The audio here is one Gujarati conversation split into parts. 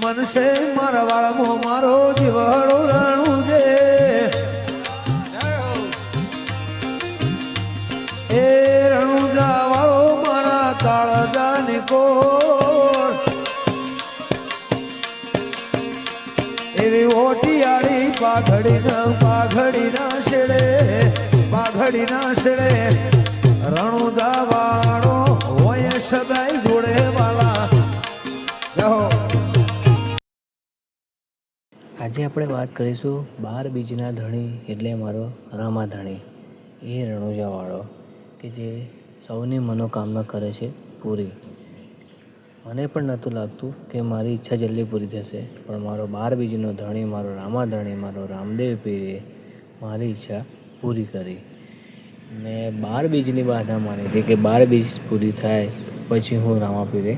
મનસે મારા વાળમાં મારો જીવડો રાણું છે એ રણુજા વાળો મારા કાળજાની કોર એવી ઓટિયાળી પાઘડી ના શેડે રણુજા વાળો હોય સદાય જોડે વાલા રહો. આજે આપણે વાત કરીશું 12 બીજના ધણી એટલે મારો રામા ધણી એ રણુજાવાળો કે જે સૌની મનોકામના કરે છે પૂરી. મને પણ નહોતું લાગતું કે મારી ઈચ્છા જલ્દી પૂરી થશે, પણ મારો 12 બીજનો ધણી, મારો રામા ધણી, મારો રામદેવ પીરે મારી ઈચ્છા પૂરી કરી. મેં 12 બીજની બાધા માની હતી કે 12 બીજ પૂરી થાય પછી હું રામા પીરે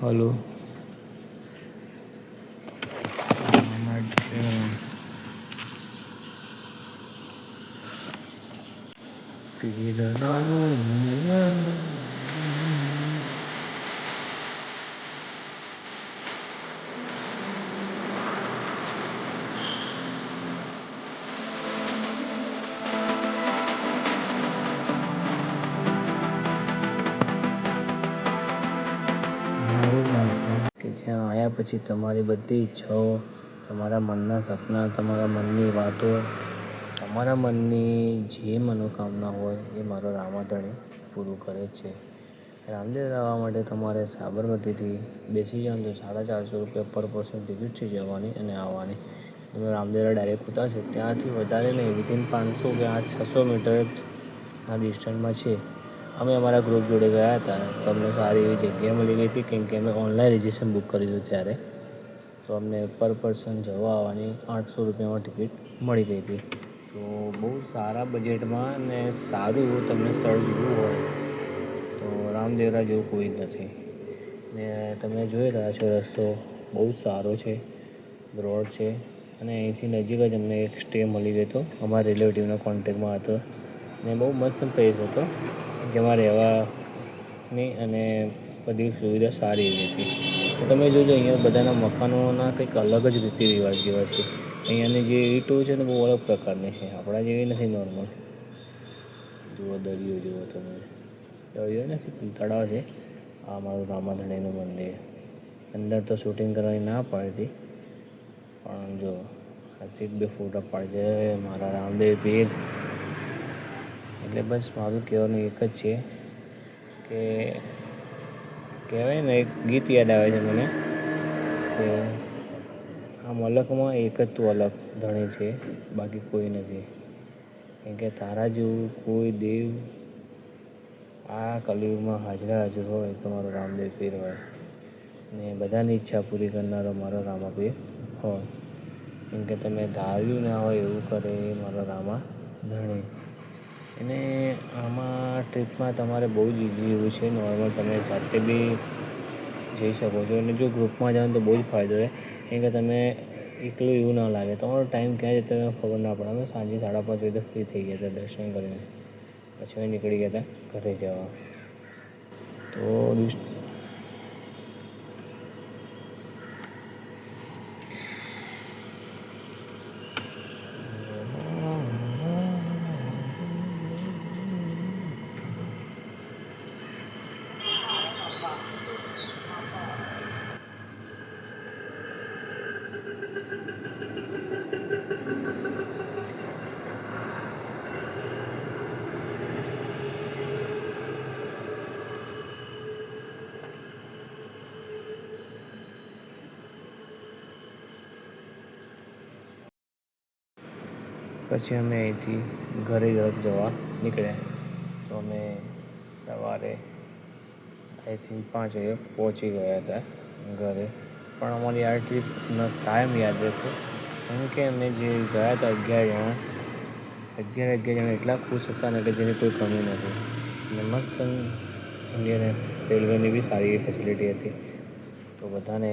હલો કે જ્યાં આવ્યા પછી તમારી બધી ઈચ્છાઓ, તમારા મનના સપના, તમારા મનની વાતો, તમારા મનની જે મનોકામના હોય એ મારો રામા ધણી પૂરું કરે છે. રામદેવ આવવા માટે તમારે સાબરમતીથી બેસી જાઓ તો 450 રૂપિયા પર પર્સન ટિકિટ છે જવાની અને આવવાની. તમે રામદેવરા ડાયરેક્ટ ઉતારશે, ત્યાંથી વધારે નહીં, વિધિન 500 કે 600 મીટરના ડિસ્ટન્સમાં છે. અમે અમારા ગ્રુપ જોડે ગયા હતા તો અમને સારી એવી જગ્યા મળી ગઈ હતી, કેમ કે અમે ઓનલાઈન રજિસ્ટ્રેશન બુક કર્યું ત્યારે તો અમને પર પર્સન જવા આવવાની 800 રૂપિયામાં ટિકિટ મળી ગઈ હતી. તો બહુ સારા બજેટમાં અને સારું એવું તમને સ્થળ જોવું હોય તો રામદેવરા જેવું કોઈ જ નથી. ને તમે જોઈ રહ્યા છો રસ્તો બહુ સારો છે, બ્રોડ છે અને અહીંથી નજીક જ અમને એક સ્ટે મળી ગયો હતો. અમારા રિલેટિવના કોન્ટેક્ટમાં હતો ને બહુ મસ્ત પ્લેસ હતો, જેમાં રહેવાની અને બધી સુવિધા સારી એવી હતી. તો તમે જોજો અહીંયા બધાના મકાનોના કંઈક અલગ જ રીતિ રિવાજ જેવા છે. અહીંયાની જે ઈંટો છે ને બહુ અલગ પ્રકારની છે, આપણા જેવી નથી નોર્મલ. જુઓ દરિયો જુઓ તમે, દરિયો નથી પણ તળાવ છે. આ મારું રામા ધણીનું મંદિર. અંદર તો શૂટિંગ કરવાની ના પાડી પણ જો સાચી 2 ફોટા પાડજે મારા રામદેવ પીર. એટલે બસ મારું કહેવાનું એક જ છે કે કહેવાય ને, એક ગીત યાદ આવે છે મને કે આ મલકમાં એક જ તું અલગ ધણી છે, બાકી કોઈ નથી. કેમ કે તારા જેવું કોઈ દેવ આ કલિયુગમાં હાજર હોય તો મારો રામદેવ પીર હોય ને બધાની ઈચ્છા પૂરી કરનારો મારો રામા પીર હોય. કેમ કે તમે ધાર્યું ના હોય એવું કરે મારો રામા ધણી. અને આમાં ટ્રીપમાં તમારે બહુ જ ઇઝી એવું છે, નોર્મલ તમે જાતે બી જઈ શકો છો. અને જો ગ્રુપમાં જાઓ તો બહુ જ ફાયદો રહે, કેમ કે તમે એકલું એવું ના લાગે. તમારો ટાઈમ ક્યાં જતો રહ્યો ખબર ના પડે. અમે સાંજે 5:30 વાગે તો ફ્રી થઈ ગયા હતા દર્શન કરીને. પછી અમે નીકળી ગયા હતા ઘરે જવા. તો પછી અમે અહીંથી ઘરે તરફ જવા નીકળ્યા. તો અમે સવારે આઈ થિંક 5 વાગે પહોંચી ગયા હતા ઘરે. પણ અમારી આ ટ્રીપનો ટાઈમ યાદ રહેશે કેમ કે અમે જે ગયા હતા 11 જણા એટલા ખુશ હતા ને કે જેની કોઈ કમી નથી. અને મસ્ત ઇન્ડિયન રેલવેની બી સારી એવી ફેસિલિટી હતી. તો બધાને